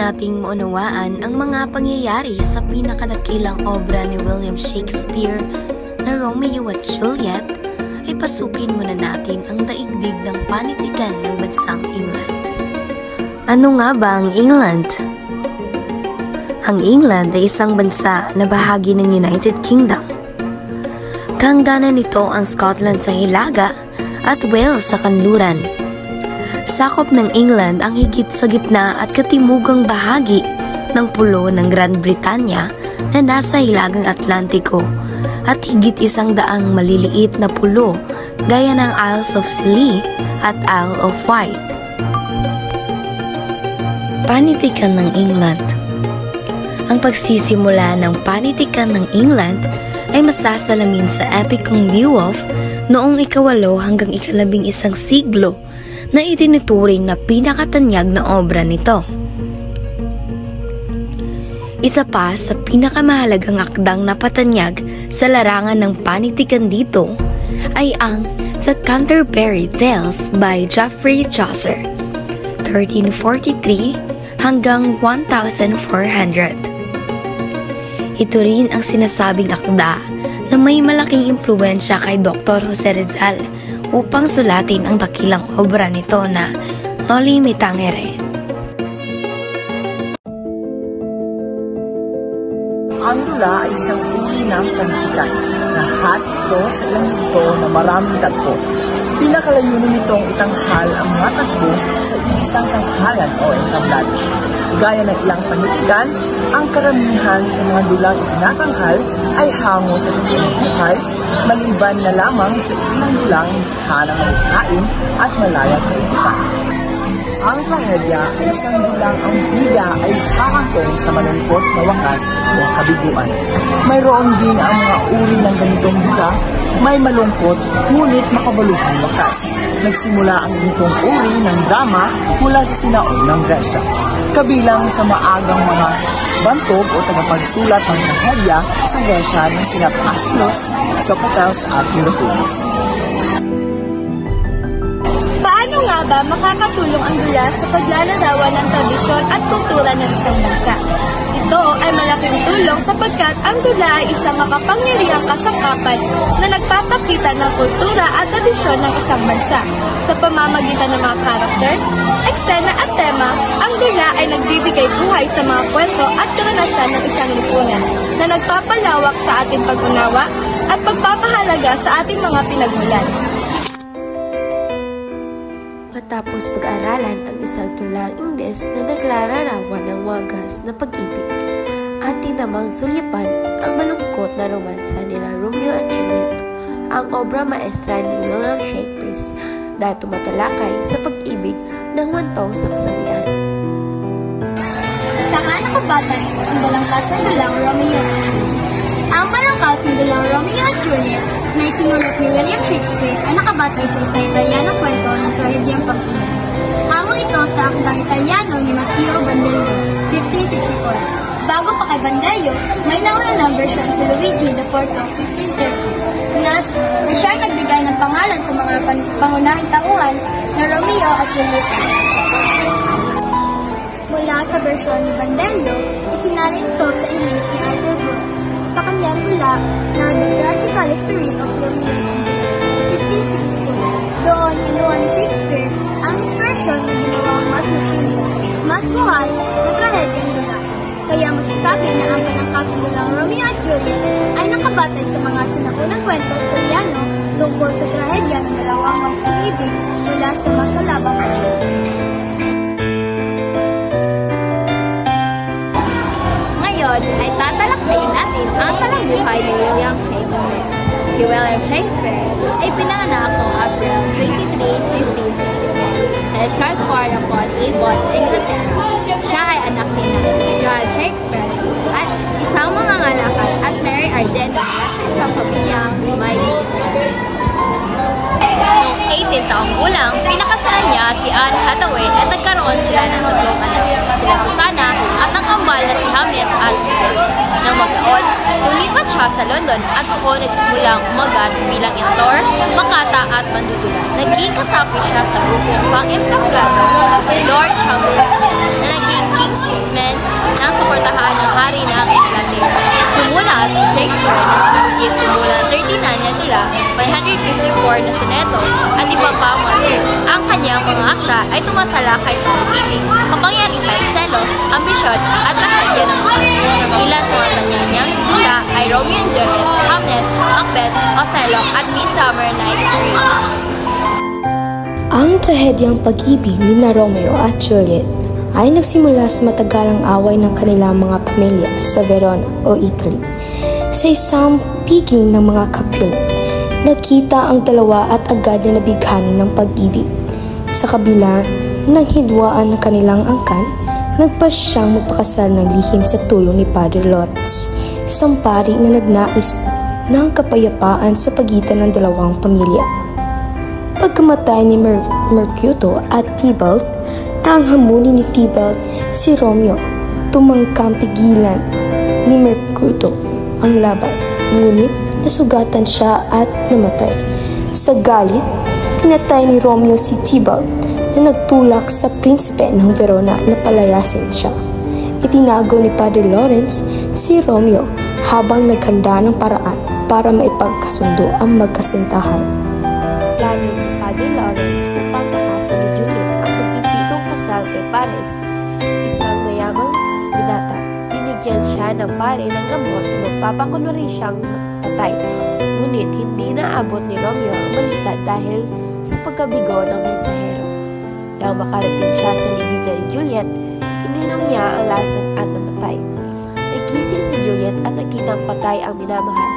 nating maunawaan ang mga pangyayari sa pinakadakilang obra ni William Shakespeare na Romeo at Juliet, ay pasukin muna natin ang daigdig ng panitikan ng bansang England. Ano nga ba ang England? Ang England ay isang bansa na bahagi ng United Kingdom. Kahangganan nito ang Scotland sa hilaga at Wales sa kanluran. Sakop ng England ang higit sa gitna at katimugang bahagi ng pulo ng Grand Britanya na nasa hilagang Atlantiko at higit 100 maliliit na pulo gaya ng Isles of Scilly at Isle of Wight. Panitikan ng England. Ang pagsisimula ng panitikan ng England ay masasalamin sa epikong Beowulf noong 8 hanggang 11 siglo na itinuturing na pinakatanyag na obra nito. Isa pa sa pinakamahalagang akdang napatanyag sa larangan ng panitikan dito ay ang The Canterbury Tales by Geoffrey Chaucer, 1343 hanggang 1400. Ito rin ang sinasabing akda na may malaking impluwensya kay Dr. Jose Rizal upang sulatin ang dakilang obra nito na Noli Me Tangere. Ang dula ay isang uri ng panitikan na hati ito sa ilang ito na maraming tagpo. Pinakalayunin nitong itanghal ang mga tagpo sa isang tanghalan o entablado. Gaya ng ilang panitikan, ang karamihan sa mga dulang itinatanghal ay hango sa totoong buhay, maliban na lamang sa ilang dulang hanang malikhain at malayang kaisipan. Ang trahedya ay isang dulang ang bida ay hahantong sa malungkot na wakas o kabiguan. Mayroon din ang mga uri ng ganitong dula, may malungkot ngunit makabaluhang wakas. Nagsimula ang ganitong uri ng drama mula sa sinaunang Gresya. Kabilang sa maagang mga bantog o tagapagsulat ng trahedya sa Gresya ng sina Aeschylus, Sophocles at Euripides. Paano nga ba makakatulong ang dula sa paglalarawan ng tradisyon at kultura ng isang bansa? Ito ay malaking tulong sapagkat ang dula ay isang makapangyarihang kasangkapan na nagpapakita ng kultura at tradisyon ng isang bansa. Sa pamamagitan ng mga karakter, eksena at tema, ang dula ay nagbibigay buhay sa mga kwento at karanasan ng isang lipunan na nagpapalawak sa ating pag-unawa at pagpapahalaga sa ating mga pinagmulan. Matapos pag-aralan ang isang tulang Ingles na naglararawan ng wagas na pag-ibig, atin namang sulyapan ang malungkot na romansa nila Romeo at Juliet, ang obra maestra ni William Shakespeare na tumatalakay sa pag-ibig ng wantong sa kasabihan. Saka nakabatay ang balangkas ng dulang Romeo at Juliet. Ang balangkas ng dulang Romeo at Juliet na isinulat ni William Shakespeare ay nakabatay sa isang Italianong kwento ng trahedyang pag-ibig. Hango ito sa akdang Italiano ni Matteo Bandello, 1554. Bago pa kay Bandello, may nauna ng version si Luigi da Porto, 1530, na siya nagbigay ng pangalan sa mga pangunahing tauhan na Romeo at Juliet. Mula sa version ni Bandello, isinalin ito sa English ni Arthur Brooke sa kanyang tula na The Tragical History of Romeo and Juliet, 1562. Doon, kinuha ni Shakespeare ang inspirasyon na ginawang mas masilip, mas buhay na trahedyang dula. Kaya masasabi na ang panangkasan nilang Romeo at Juliet ay nakabatay sa mga sinaunang kwento Italiano tungkol sa trahedya ng dalawang magsiibig mula sa magkalabang panig. Ngayon ay tatalakayin natin ang palambuhay ni William Shakespeare. Si William Shakespeare ay pinanganak noong April 23, 1569 sa Stratford upon Avon, Inglaterra. Siya ay anak ni John Shakespeare at isang mangangalakan at Mary Ardeno sa pamilyang may Noong 18 taong gulang, pinakasalan niya si Anne Hathaway at nagkaroon sila ng 3 anak, sila Susana at ang kambal na si Hamlet at Juliet. Nang magkaon, lumipat siya sa London at doon nagsimulang umagat bilang aktor, makata at mandudula. Naging kasapi siya sa grupong pang-emplado ni Lord Chamberlain Smith na naging King's Carmen nang suportahan ng hari ng England. Sumulat si Shakespeare na sinugit mula 39 na tula, 554 na soneto at iba pa mga. Ang kanyang mga akta ay tumatalakay sa pag-ibig, kapangyarihan, selos, ambisyon at trahedya ng mga. Ilan sa mga kanyang tula ay Romeo and Juliet, Hamlet, Macbeth, Othello at Midsummer Night's Dream. Ang trahedyang pag-ibig ni Romeo at Juliet ay nagsimula sa matagalang away ng kanilang mga pamilya sa Verona o Italy. Sa isang piging ng mga Capulet, nakita ang dalawa at agad na nabighani ng pag-ibig. Sa kabila ng hidwaan ng kanilang angkan, nagpasyang magpakasal ng lihim sa tulong ni Padre Lawrence, isang pari na nagnais ng kapayapaan sa pagitan ng dalawang pamilya. Pagkamatay ni Mercutio at Tybalt, nang hamunin ni Tybalt si Romeo, tumangkang pigilan ni Mercutio ang laban, ngunit nasugatan siya at namatay. Sa galit, pinatay ni Romeo si Tybalt na nagtulak sa prinsipe ng Verona na palayasin siya. Itinago ni Padre Lawrence si Romeo habang naghanda ng paraan para maipagkasundo ang magkasintahan. Plano ni Padre Lawrence upang takasan ni Juliet ang magpipitong kasal kay Paris, isang mayamang binata. Binigyan siya ng pare ng gamot na magpapakunwari siyang patay. Ngunit hindi naabot ni Romeo ang balita dahil sa pagkabigo ng mensahero. Nang makarating siya sa libigan ni Juliet, ininom niya ang lason at namatay. Nagising si Juliet at nakitang patay ang minamahal.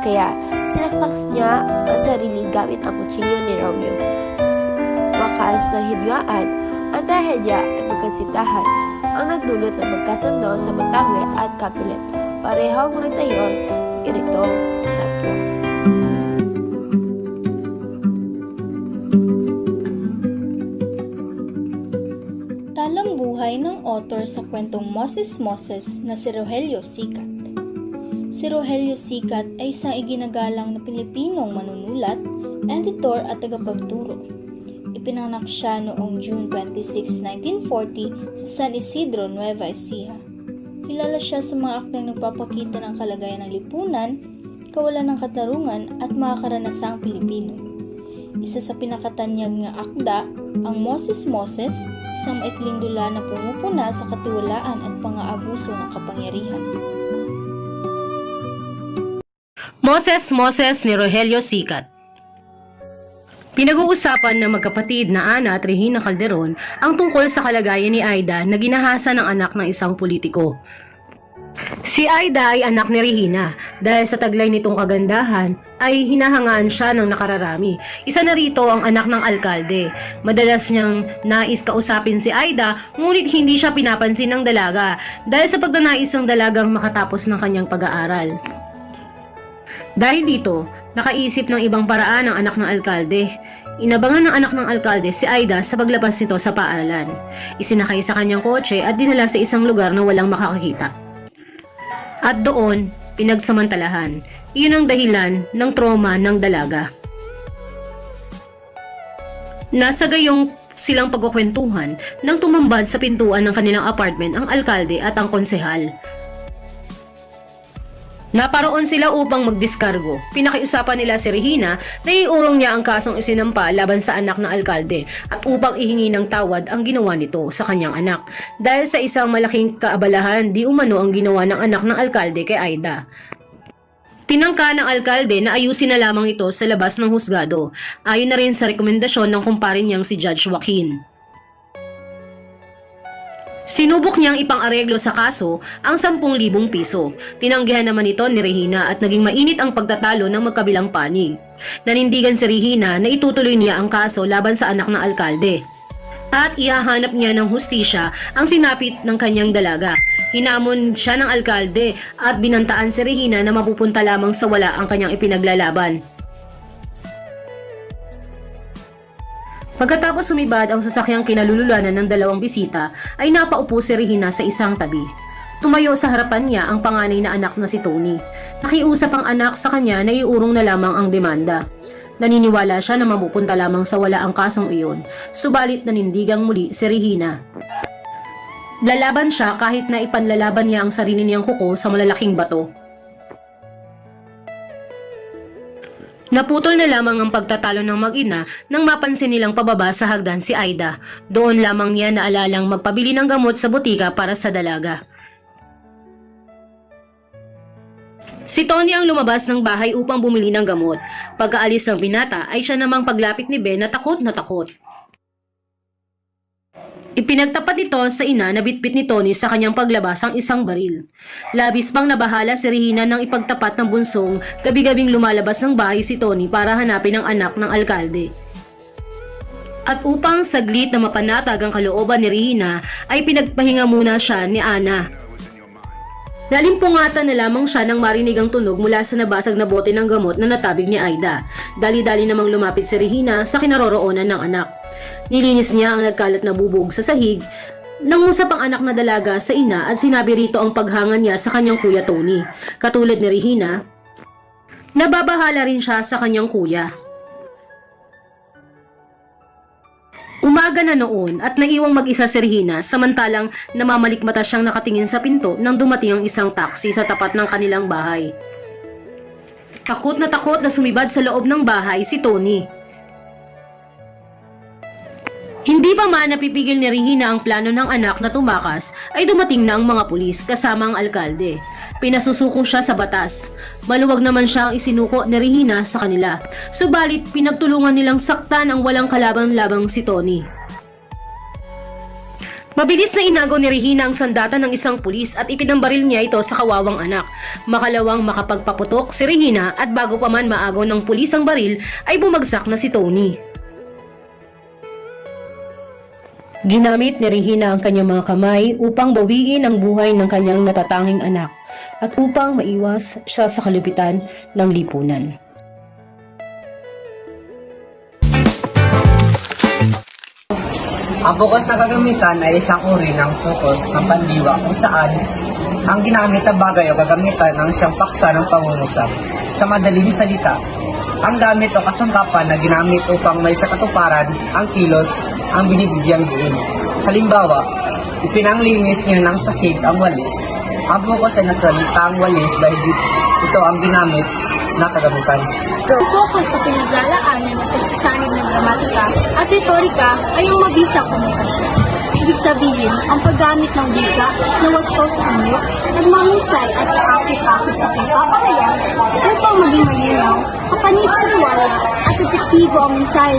Kaya sinakas niya ang sarili gamit ang kutsilyo ni Romeo. Wakas ng hidwaan, ang trahedya at magkasintahan ang nagdulot ng magkasundo sa Montague at Capulet. Parehong nagtayo iritong statwa. Talang buhay ng author sa kwentong Moses na si Rogelio Sicat. Si Rogelio Sicat ay isang iginagalang na Pilipinong manunulat, editor at tagapagturo. Ipinanganak siya noong June 26, 1940 sa San Isidro, Nueva Ecija. Kilala siya sa mga akteng nagpapakita ng kalagayan ng lipunan, kawalan ng katarungan at mga karanasang Pilipino. Isa sa pinakatanyag nga akda, ang Moses, isang maikling dula na pumupuna sa katiwalaan at pang-aabuso ng kapangyarihan. Moses ni Rogelio Sicat. Pinag-uusapan ng magkapatid na Ana at Regina Calderon ang tungkol sa kalagayan ni Aida na ginahasa ng anak ng isang politiko. Si Aida ay anak ni Regina. Dahil sa taglay nitong kagandahan, ay hinahangaan siya ng nakararami. Isa na rito ang anak ng alkalde. Madalas niyang nais kausapin si Aida, ngunit hindi siya pinapansin ng dalaga dahil sa pagnanais ng dalagang makatapos ng kanyang pag-aaral. Dahil dito, nakaisip ng ibang paraan ang anak ng alkalde. Inabangan ng anak ng alkalde si Aida sa paglabas nito sa paaralan. Isinakay sa kanyang kotse at dinala sa isang lugar na walang makakakita. At doon, pinagsamantalahan. Iyon ang dahilan ng trauma ng dalaga. Nasa gayong silang pagkukwentuhan nang tumambad sa pintuan ng kanilang apartment ang alkalde at ang konsehal. Naparoon sila upang magdiskargo. Pinakiusapan nila si Regina na iurong niya ang kasong isinampa laban sa anak ng alkalde at upang ihingi ng tawad ang ginawa nito sa kanyang anak. Dahil sa isang malaking kaabalahan, di umano ang ginawa ng anak ng alkalde kay Aida. Tinangka ng alkalde na ayusin na lamang ito sa labas ng husgado, ayon na rin sa rekomendasyon ng kumpare niyang si Judge Joaquin. Sinubok niyang ipang-areglo sa kaso ang 10,000 piso. Tinanggihan naman ito ni Regina at naging mainit ang pagtatalo ng magkabilang panig. Nanindigan si Regina na itutuloy niya ang kaso laban sa anak ng alkalde. At ihahanap niya ng hustisya ang sinapit ng kanyang dalaga. Hinamon siya ng alkalde at binantaan si Regina na mapupunta lamang sa wala ang kanyang ipinaglalaban. Pagkatapos sumibad ang sasakyang kinalululanan ng dalawang bisita, ay napaupo si Regina sa isang tabi. Tumayo sa harapan niya ang panganay na anak na si Tony. Nakiusap ang anak sa kanya na iurong na lamang ang demanda. Naniniwala siya na mapupunta lamang sa wala ang kasong iyon, subalit nanindigang muli si Regina. Lalaban siya kahit na ipanlalaban niya ang sarili niyang kuko sa malalaking bato. Naputol na lamang ang pagtatalo ng mag-ina nang mapansin nilang pababa sa hagdan si Aida. Doon lamang niya naalalang magpabili ng gamot sa butika para sa dalaga. Si Tony ang lumabas ng bahay upang bumili ng gamot. Pagkaalis ng binata ay siya namang paglapit ni Ben na takot na takot. Ipinagtapat ito sa ina na bitbit ni Tony sa kanyang paglabas ang isang baril. Labis pang nabahala si Regina nang ipagtapat ng bunsong gabi-gabing lumalabas ng bahay si Tony para hanapin ang anak ng alkalde. At upang saglit na mapanatag ang kalooban ni Regina ay pinagpahinga muna siya ni Ana. Nalimpungatan na lamang siya nang marinig ang tunog mula sa nabasag na bote ng gamot na natabig ni Aida. Dali-dali namang lumapit si Regina sa kinaroroonan ng anak. Nilinis niya ang nagkalat na bubog sa sahig. Nangusap ang anak na dalaga sa ina at sinabi rito ang paghanga niya sa kanyang kuya Tony. Katulad ni Regina, nababahala rin siya sa kanyang kuya. Umaga na noon at naiwang mag-isa si Regina samantalang namamalikmata siyang nakatingin sa pinto nang dumating ang isang taxi sa tapat ng kanilang bahay. Takot na sumibad sa loob ng bahay si Tony. Hindi pa man napipigil ni Regina ang plano ng anak na tumakas ay dumating na ang mga pulis kasama ang alkalde. Pinasusuko siya sa batas. Maluwag naman siya ang isinuko ni Regina sa kanila. Subalit pinagtulungan nilang saktan ang walang kalabang-labang si Tony. Mabilis na inago ni Regina ang sandata ng isang pulis at ipinambaril niya ito sa kawawang anak. Makalawang makapagpaputok si Regina at bago pa man maago ng pulis ang baril ay bumagsak na si Tony. Ginamit ni Regina ang kanyang mga kamay upang bawiin ang buhay ng kanyang natatanging anak at upang maiwas siya sa kalupitan ng lipunan. Ang pukos na kagamitan ay isang uri ng pukos ng pandiwa kung saan ang ginamit na bagay o kagamitan ng siyang paksa ng pangungusap. Sa madaling salita, ang gamit o kasangkapan na ginamit upang may sa katuparan ang kilos ang binibigyang diin. Halimbawa, ipinanglinis niya ng sakit ang walis. Ang pukos ay nasalitang walis dahil ito ang ginamit na kagamitan. Ang focus sa pinaglalaanan ng pagsasanib ng gramatika at retorika ay ang mabisang komunikasyon. Ibig sabihin, ang paggamit ng wika na wastos anyo, nagmamisay at kaakit-akit sa pagpapahayag upang maging malinaw, kapanipaniwala at epektibo ang mensahe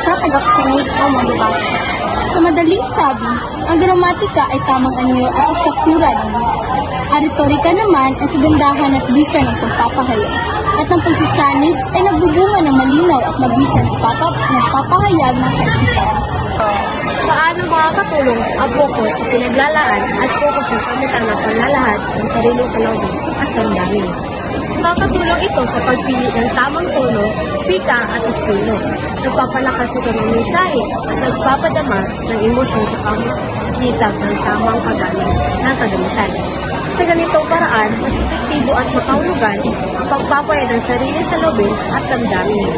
sa tagapakinig o magbabasa. Sa madaling sabi, ang gramatika ay tamang anyo at isaktura ng wika. Ang retorika naman ay kagandahan at bisa ng pagpapahayag. At ang pagsasanib ay nagbubunga ng malinaw at mabisang nagpapahayag ng kaisipan. Paano makakatulong ang focus sa pinaglalaan at focus sa kamitan ng panlalahad ng sarili sa loob at damdamin? Makakatulong ito sa pagpili ng tamang tono, pika at estilo. Nagpapalakas ito ng mensahe at nagpapadama ng emosyon sa pamagitan ng tamang paggamit ng kagamitan. Sa ganitong paraan, mas epektibo at makahulugan ang pagpapahayag ng sarili sa loob at damdamin.